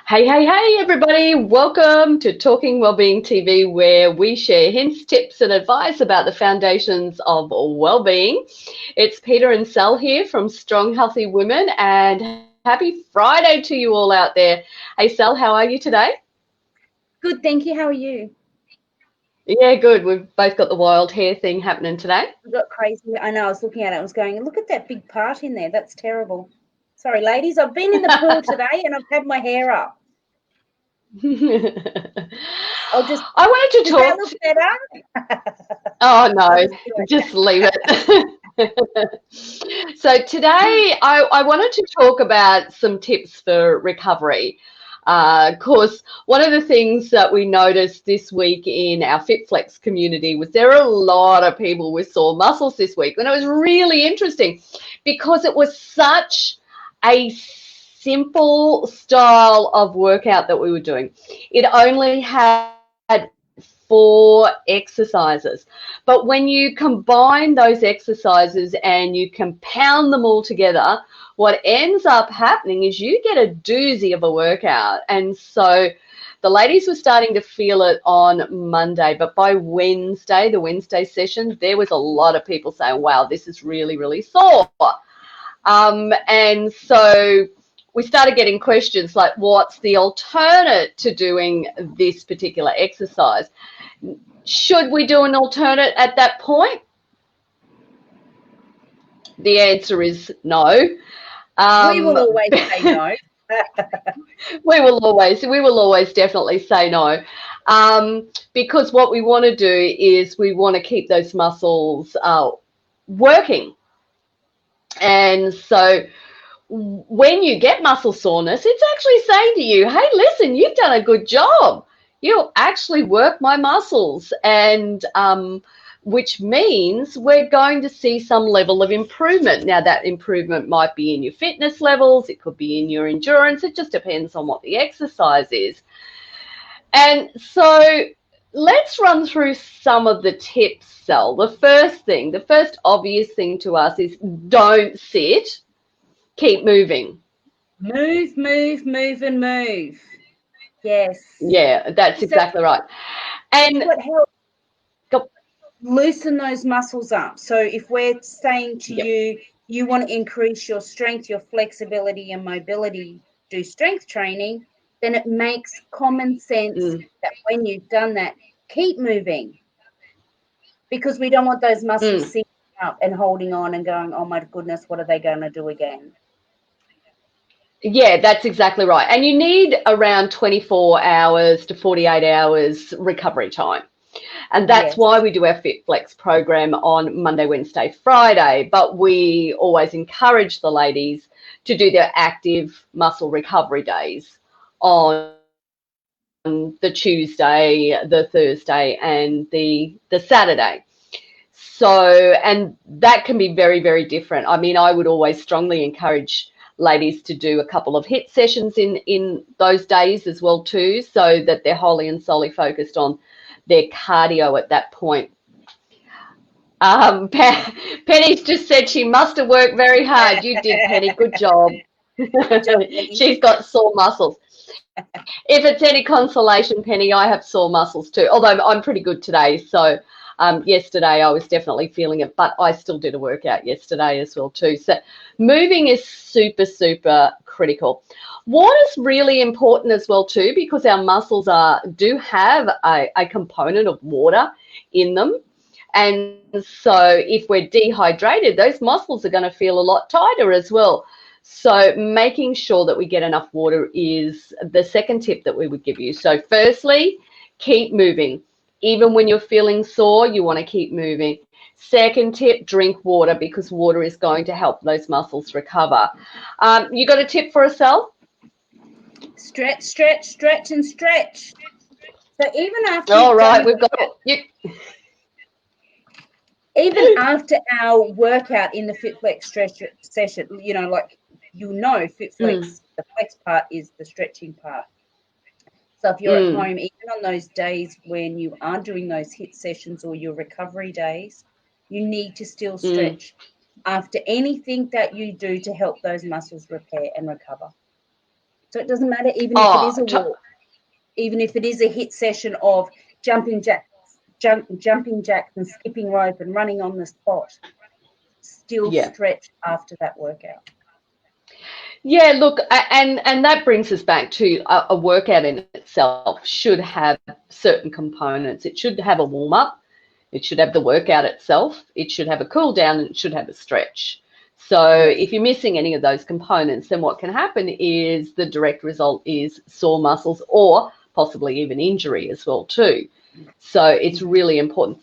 Hey, hey, hey, everybody. Welcome to Talking Wellbeing TV, where we share hints, tips, and advice about the foundations of well-being. It's Peter and Sal here from Strong Healthy Women, and happy Friday to you all out there. Hey, Sal, how are you today? Good, thank you. How are you? Yeah, good. We've both got the wild hair thing happening today. We got crazy. I know. I was looking at it. I was going, look at that big part in there. That's terrible. Sorry, ladies. I've been in the pool today and I've had my hair up. I'll just. I wanted to Does that talk. look better? Oh, I'll no, just do it. just leave it. So today I wanted to talk about some tips for recovery. Of course, one of the things that we noticed this week in our FitFlex community was there are a lot of people with sore muscles this week. And it was really interesting because it was such a simple style of workout that we were doing. It only had four exercises. But when you combine those exercises and you compound them all together, what ends up happening is you get a doozy of a workout. And so the ladies were starting to feel it on Monday, but by Wednesday, the Wednesday session, there was a lot of people saying, wow, this is really, really sore. And so we started getting questions like, what's the alternate to doing this particular exercise? Should we do an alternate at that point? The answer is no. We will Um, always say no. we will always definitely say no, because what we want to do is we want to keep those muscles working. And so when you get muscle soreness, it's actually saying to you, hey, listen, you've done a good job. You actually work my muscles. And which means we're going to see some level of improvement. Now, that improvement might be in your fitness levels, it could be in your endurance, it just depends on what the exercise is. And so let's run through some of the tips, Sal. The first obvious thing to us is don't sit, keep moving. Move, move, move, and move. Yes. Yeah, that's So exactly right. that's And what helps go, loosen those muscles up. So if we're saying to yep, you, you want to increase your strength, your flexibility, and mobility, do strength training, then it makes common sense mm, that when you've done that, keep moving, because we don't want those muscles mm. sitting up and holding on and going, oh my goodness, what are they going to do again? Yeah, that's exactly right. And you need around 24 hours to 48 hours recovery time. And that's Yes, why we do our FitFlex program on Monday, Wednesday, Friday. But we always encourage the ladies to do their active muscle recovery days on the Tuesday, the Thursday, and the Saturday. So, and that can be very, very different. I mean, I would always strongly encourage ladies to do a couple of hit sessions in those days as well too, so that they're wholly and solely focused on their cardio at that point. Penny's just said she must have worked very hard. You did, Penny. Good job. good job, Penny. She's got sore muscles. If it's any consolation, Penny, I have sore muscles too, although I'm pretty good today. So yesterday I was definitely feeling it, but I still did a workout yesterday as well too. So moving is super, super critical. What is really important as well too, because our muscles do have a component of water in them. And so if we're dehydrated, those muscles are going to feel a lot tighter as well. So making sure that we get enough water is the second tip that we would give you. So firstly, keep moving. Even when you're feeling sore, you want to keep moving. Second tip, drink water, because water is going to help those muscles recover. You got a tip for us, Sal? Stretch, stretch, stretch, and stretch. So All right, we've got you. even after our workout in the FitFlex stretch session, like Mm, FitFlex, the flex part is the stretching part. So if you're at mm, home, even on those days when you are doing those hit sessions or your recovery days, you need to still mm. stretch after anything that you do to help those muscles repair and recover. So it doesn't matter even if it Oh, is a walk, even if it is a HIIT session of jumping jacks and skipping rope and running on the spot, still yeah. stretch after that workout. Yeah, look, and that brings us back to a workout in itself should have certain components. It should have a warm up, it should have the workout itself, it should have a cool down, and it should have a stretch. So Yes. if you're missing any of those components, then what can happen is the direct result is sore muscles or possibly even injury as well too. So it's really important.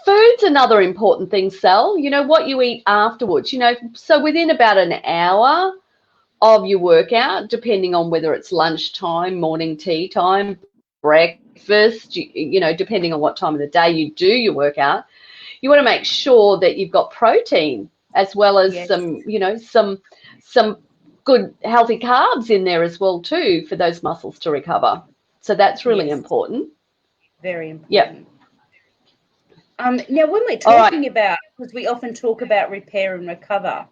Food's another important thing, Sal. You know, what you eat afterwards. You know, so within about an hour of your workout, depending on whether it's lunchtime, morning tea time, breakfast, you know, depending on what time of the day you do your workout, you want to make sure that you've got protein as well as Yes. some, you know, some good healthy carbs in there as well too for those muscles to recover. So that's really Yes. important. Very important. Yep. Now, when we're All right. talking about, because we often talk about repair and recover,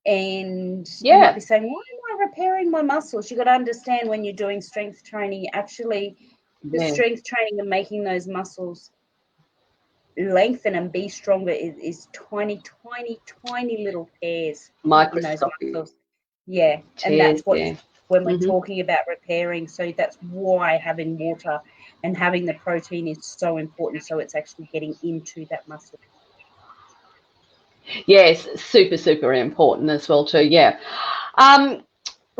and you Yeah. might be saying, why am I repairing my muscles? You've got to understand when you're doing strength training, actually, the Yeah. strength training and making those muscles lengthen and be stronger is tiny, tiny, tiny little tears in those Microscopic muscles. Yeah, and tears. that's what Yeah. when we're talking about repairing. So that's why having water and having the protein is so important. So it's actually getting into that muscle. Yes, super, super important as well too. Yeah. Um,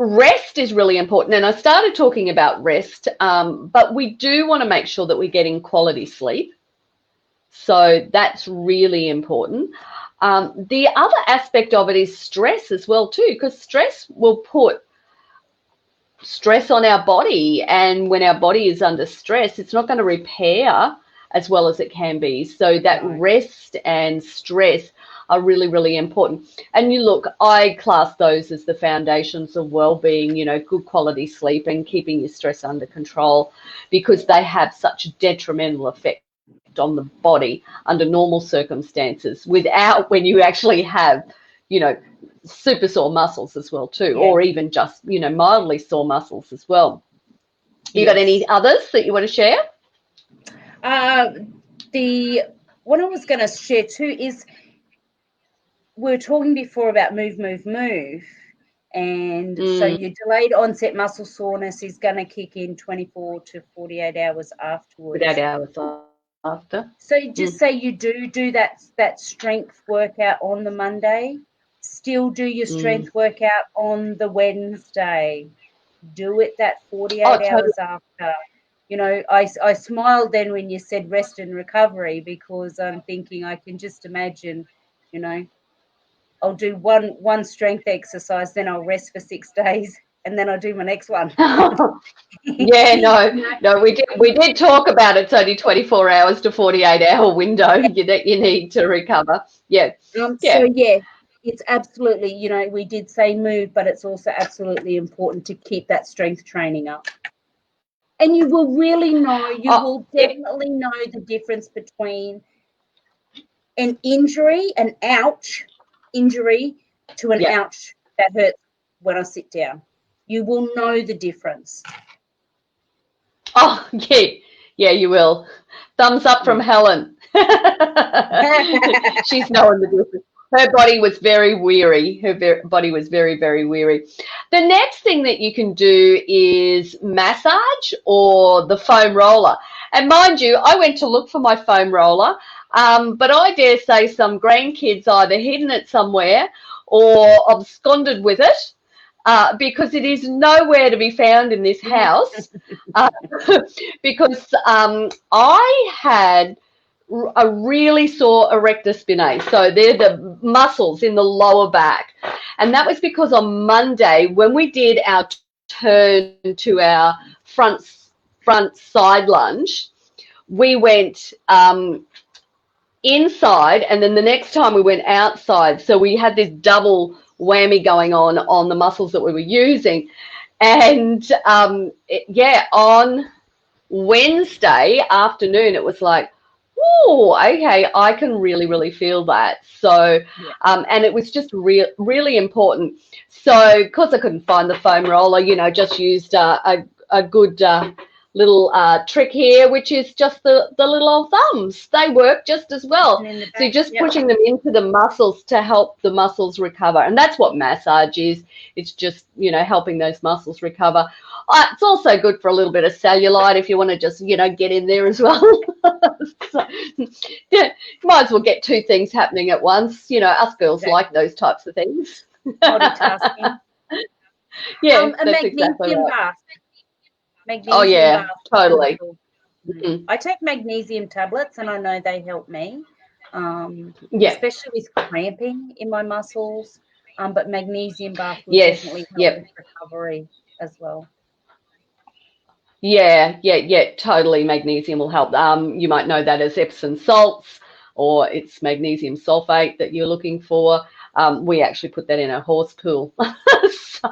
Rest is really important, and I started talking about rest, but we do want to make sure that we're getting quality sleep. So that's really important. The other aspect of it is stress as well too, because stress will put stress on our body, and when our body is under stress, it's not going to repair as well as it can be. So that No. rest and stress are really, really important. And you look, I class those as the foundations of well-being, you know, good quality sleep and keeping your stress under control, because they have such a detrimental effect on the body under normal circumstances without when you actually have, you know, super sore muscles as well too, Yeah. or even just, you know, mildly sore muscles as well. You got Yes. any others that you want to share? The what I was going to share too is we were talking before about move, and so your delayed onset muscle soreness is going to kick in 24 to 48 hours Without afterwards. hours after. So just say you do that strength workout on the Monday, still do your strength workout on the Wednesday. Do it that 48 Oh, totally. hours after. You know, I smiled then when you said rest and recovery, because I'm thinking I can just imagine, you know, I'll do one strength exercise, then I'll rest for 6 days, and then I'll do my next one. Yeah, You know? no, we did talk about it's only 24 hours to 48-hour window that you need to recover. Yeah, So yeah. yeah, it's absolutely, you know, we did say move, but it's also absolutely important to keep that strength training up. And you will really know, you Oh, will definitely know the difference between an injury, an ouch injury, to an yeah. ouch that hurts when I sit down. You will know the difference. Oh, yeah, yeah, you will. Thumbs up from Yeah. Helen. She's knowing the difference. Her body was very weary. Her body was very, very weary. The next thing that you can do is massage or the foam roller. And mind you, I went to look for my foam roller, but I dare say some grandkids either hidden it somewhere or absconded with it. Because it is nowhere to be found in this house. Uh, because I had a really sore erector spinae. So they're the muscles in the lower back. And that was because on Monday, when we did our turn to our front side lunge, we went inside, and then the next time we went outside. So we had this double whammy going on the muscles that we were using. And on Wednesday afternoon, it was like, Oh, okay. I can really, really feel that. So, Yeah. and it was just really important. So, because I couldn't find the foam roller, just used a good little trick here, which is just the little old thumbs. They work just as well. And in the So back. you're just Yep. pushing them into the muscles to help the muscles recover. And that's what massage is. It's just, helping those muscles recover. It's also good for a little bit of cellulite if you want to just, get in there as well. So, yeah, might as well get two things happening at once. Us girls like Exactly. those types of things. Multitasking. Yeah, A that's exactly magnesium right. bath. Oh, Magnesium yeah, bath is totally. wonderful. Mhm. I take magnesium tablets, and I know they help me, Yeah, especially with cramping in my muscles. But magnesium bath would yes, definitely help with yep. recovery as well. Yeah, totally. Magnesium will help. You might know that as Epsom salts, or it's magnesium sulfate that you're looking for. We actually put that in a horse pool. So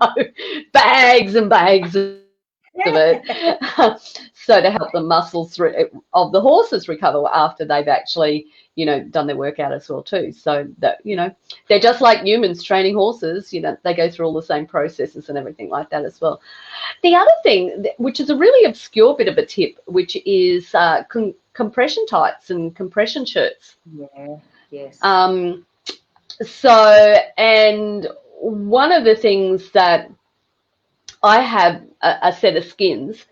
bags and bags of it. So to help the muscles of the horses recover after they've actually, done their workout as well too. So that, they're just like humans training horses, they go through all the same processes and everything like that as well. The other thing, which is a really obscure bit of a tip, which is compression tights and compression shirts. Yeah. Yes. Um, and one of the things that I have a set of skins,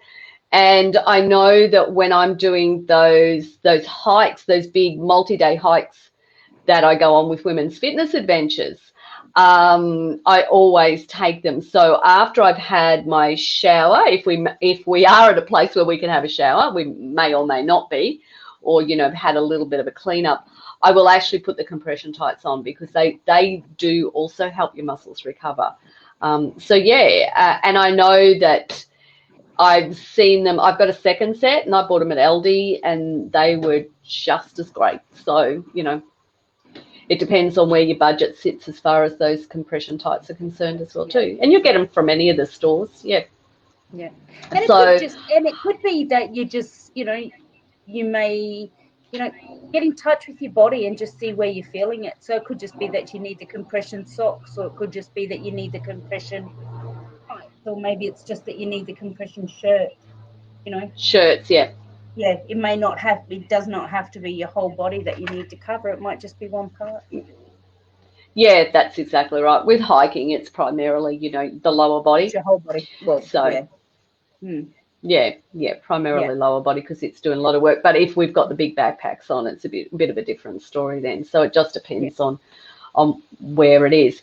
and I know that when I'm doing those hikes, those big multi-day hikes that I go on with Women's Fitness Adventures, I always take them. So after I've had my shower, if we are at a place where we can have a shower, we may or may not be, or had a little bit of a cleanup, I will actually put the compression tights on because they do also help your muscles recover. So yeah, and I know that I've seen them. I've got a second set, and I bought them at Aldi, and they were just as great. So it depends on where your budget sits as far as those compression tights are concerned as well Yeah. too. And you'll get them from any of the stores. Yeah. Yeah. And So it could be that you just, you may, get in touch with your body and just see where you're feeling it. So it could just be that you need the compression socks, or it could just be that you need the compression tights, or maybe it's just that you need the compression shirt, you know. shirts, yeah. Yeah, it does not have to be your whole body that you need to cover. It might just be one part. Yeah, that's exactly right. With hiking, it's primarily, the lower It's body. your whole body. Well, So yeah. Hmm. yeah, Yeah. primarily lower body because it's doing a lot of work. But if we've got the big backpacks on, it's a bit of a different story then. So it just Yeah. depends on where it is.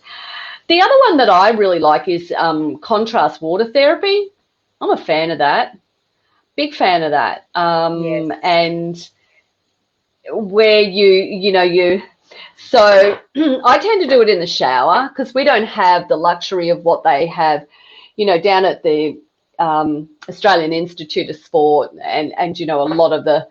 The other one that I really like is contrast water therapy. I'm a fan of that. Big fan of that. Yes. And where so I tend to do it in the shower because we don't have the luxury of what they have, down at the Australian Institute of Sport and a lot of the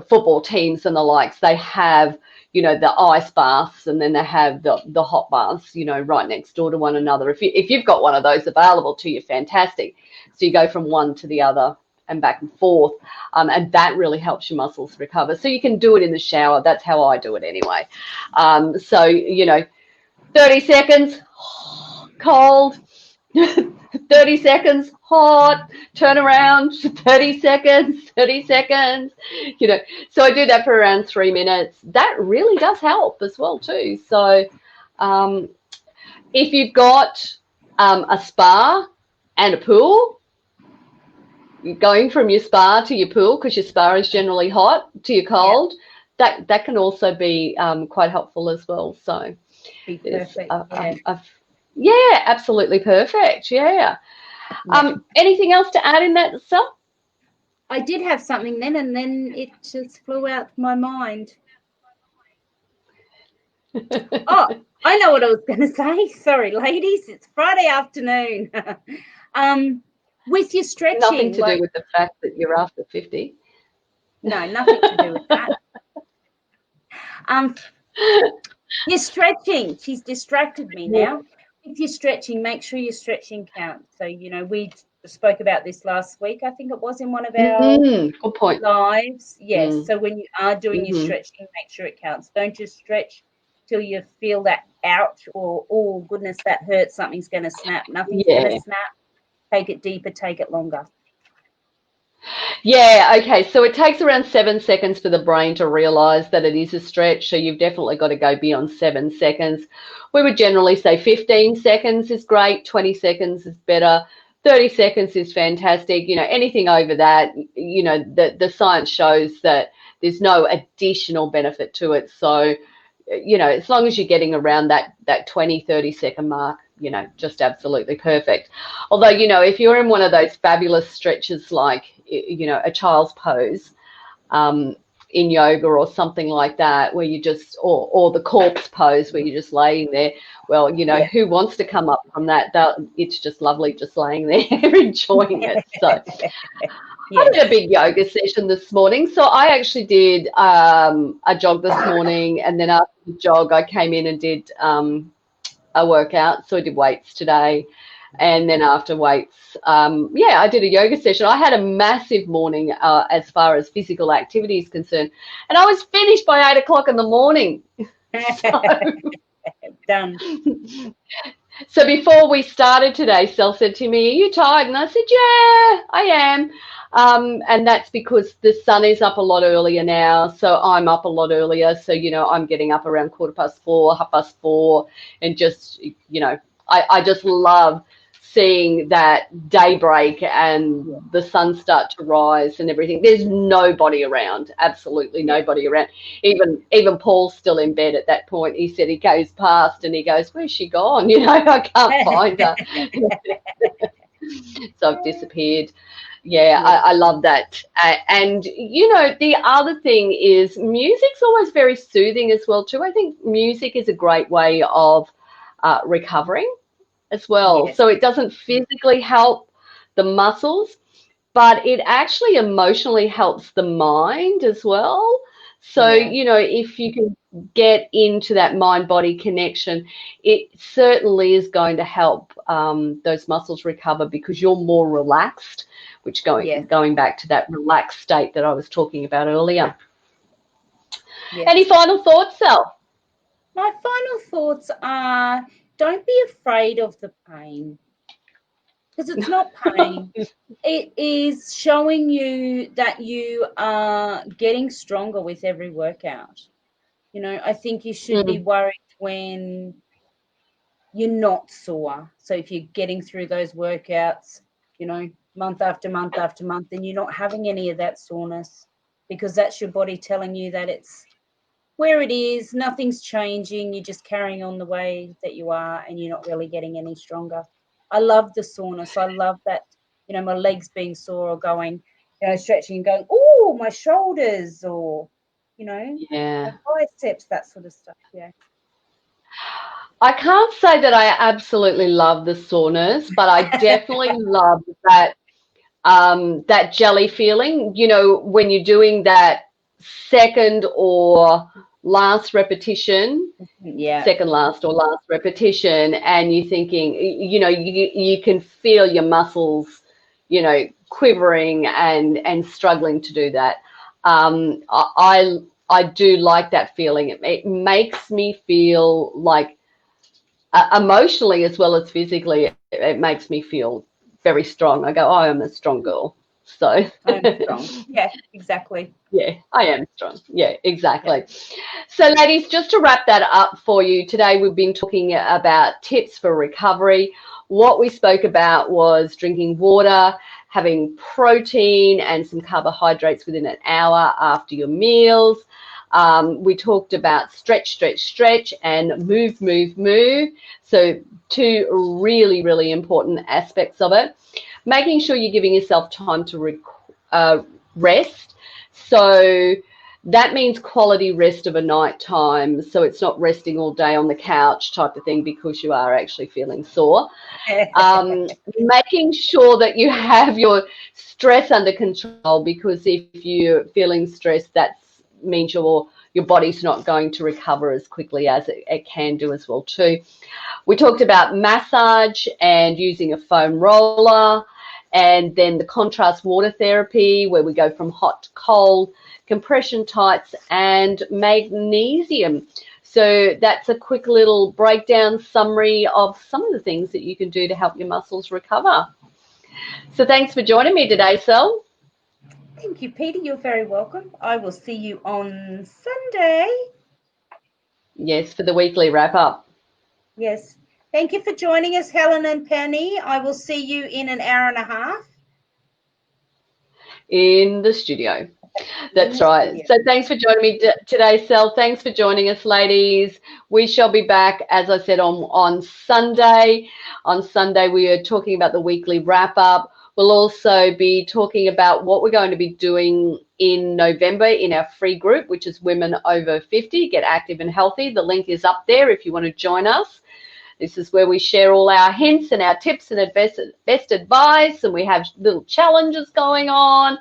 football teams and the likes, they have, the ice baths, and then they have the hot baths, right next door to one another. If you've got one of those available to you, fantastic. So you go from one to the other and back and forth, and that really helps your muscles recover. So you can do it in the shower. That's how I do it anyway. So 30 seconds cold, 30 seconds hot, turn around, 30 seconds, 30 seconds, so I do that for around 3 minutes. That really does help as well too. So if you've got a spa and a pool, going from your spa to your pool, because your spa is generally hot, to your Yeah. cold, that can also be quite helpful as well. So Be there's perfect. Yeah. yeah, absolutely perfect. Yeah. Yeah. Anything else to add in that, Sel? I did have something then, and then it just flew out of my mind. Oh, I know what I was going to say. Sorry, ladies. It's Friday afternoon. With your Nothing stretching, to do like, with the fact that you're after 50. no, nothing to do with that. Um, your stretching. She's distracted me now. if you're stretching, make sure your stretching counts. So, we spoke about this last week. I think it was in one of our Good point. lives. Yes. Mm. So when you are doing your stretching, make sure it counts. Don't just stretch till you feel that ouch or, oh, goodness, that hurts. Something's going to snap. Nothing's going to snap. Take it deeper, take it longer. Yeah, okay. So it takes around 7 seconds for the brain to realize that it is a stretch. So you've definitely got to go beyond 7 seconds. We would generally say 15 seconds is great, 20 seconds is better, 30 seconds is fantastic. Anything over that, the science shows that there's no additional benefit to it. So, as long as you're getting around that 20, 30-second mark, just absolutely perfect. Although, if you're in one of those fabulous stretches like, a child's pose in yoga or something like that, where you just, or the corpse pose where you're just laying there, well, who wants to come up from that? It's just lovely just laying there enjoying it. So I did a big yoga session this morning. So I actually did a jog this morning, and then after the jog, I came in and did a workout. So I did weights today, and then after weights, I did a yoga session. I had a massive morning as far as physical activity is concerned, and I was finished by 8 o'clock in the morning. Done. So before we started today, Sel said to me, "Are you tired?" And I said, "Yeah, I am." And that's because the sun is up a lot earlier now, so I'm up a lot earlier. So, I'm getting up around 4:15, 4:30, and just, I just love seeing that daybreak and the sun start to rise and everything. There's nobody around, absolutely nobody around. Even Paul's still in bed at that point. He said he goes past and he goes, "Where's she gone? I can't find her." So I've disappeared. Yeah, I love that. And, the other thing is music's always very soothing as well, too. I think music is a great way of recovering as well. Yes. So it doesn't physically help the muscles, but it actually emotionally helps the mind as well. So, if you can get into that mind-body connection, it certainly is going to help those muscles recover because you're more relaxed, which going back to that relaxed state that I was talking about earlier. Yes. Any final thoughts, Sel? My final thoughts are, don't be afraid of the pain, because it's not pain. It is showing you that you are getting stronger with every workout. I think you should be worried when you're not sore. So if you're getting through those workouts, month after month after month, then you're not having any of that soreness, because that's your body telling you that it's where it is, nothing's changing, you're just carrying on the way that you are, and you're not really getting any stronger. I love the soreness. I love that, my legs being sore or going, stretching and going, oh, my shoulders, or, my biceps, that sort of stuff. Yeah. I can't say that I absolutely love the soreness, but I definitely love that jelly feeling, when you're doing that second or last repetition, second last or last repetition, and you're thinking, you can feel your muscles, quivering and struggling to do that. I do like that feeling. It makes me feel like emotionally as well as physically, it makes me feel very strong. I go, oh, I'm a strong girl. So I'm strong. Yeah, exactly. Yeah, I am strong. Yeah, exactly. Yeah. So ladies, just to wrap that up for you, today we've been talking about tips for recovery. What we spoke about was drinking water, having protein and some carbohydrates within an hour after your meals. We talked about stretch, and move. So 2 really, really important aspects of it. Making sure you're giving yourself time to rest. So that means quality rest of a night time. So it's not resting all day on the couch type of thing because you are actually feeling sore. Making sure that you have your stress under control, because if you're feeling stressed, that's means your body's not going to recover as quickly as it can do as well too. We talked about massage and using a foam roller, and then the contrast water therapy where we go from hot to cold, compression tights, and magnesium. So that's a quick little breakdown summary of some of the things that you can do to help your muscles recover. So thanks for joining me today, Sel. Thank you, Peter. You're very welcome. I will see you on Sunday. Yes, for the weekly wrap up. Yes. Thank you for joining us, Helen and Penny. I will see you in an hour and a half. In the studio. That's right. So thanks for joining me today, Sel. Thanks for joining us, ladies. We shall be back, as I said, on Sunday. On Sunday, we are talking about the weekly wrap-up. We'll also be talking about what we're going to be doing in November in our free group, which is Women Over 50, Get Active and Healthy. The link is up there if you want to join us. This is where we share all our hints and our tips and best advice, and we have little challenges going on.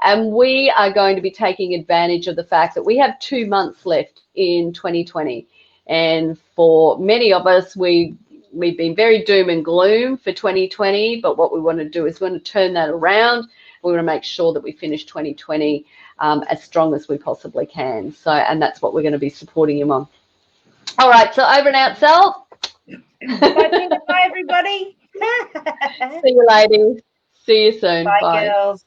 And we are going to be taking advantage of the fact that we have 2 months left in 2020. And for many of us, we've been very doom and gloom for 2020, but what we want to do is we want to turn that around. We want to make sure that we finish 2020 as strong as we possibly can. So, and that's what we're going to be supporting you on. All right, so over and out, Sal. Bye, everybody. See you, ladies. See you soon. Bye, girls.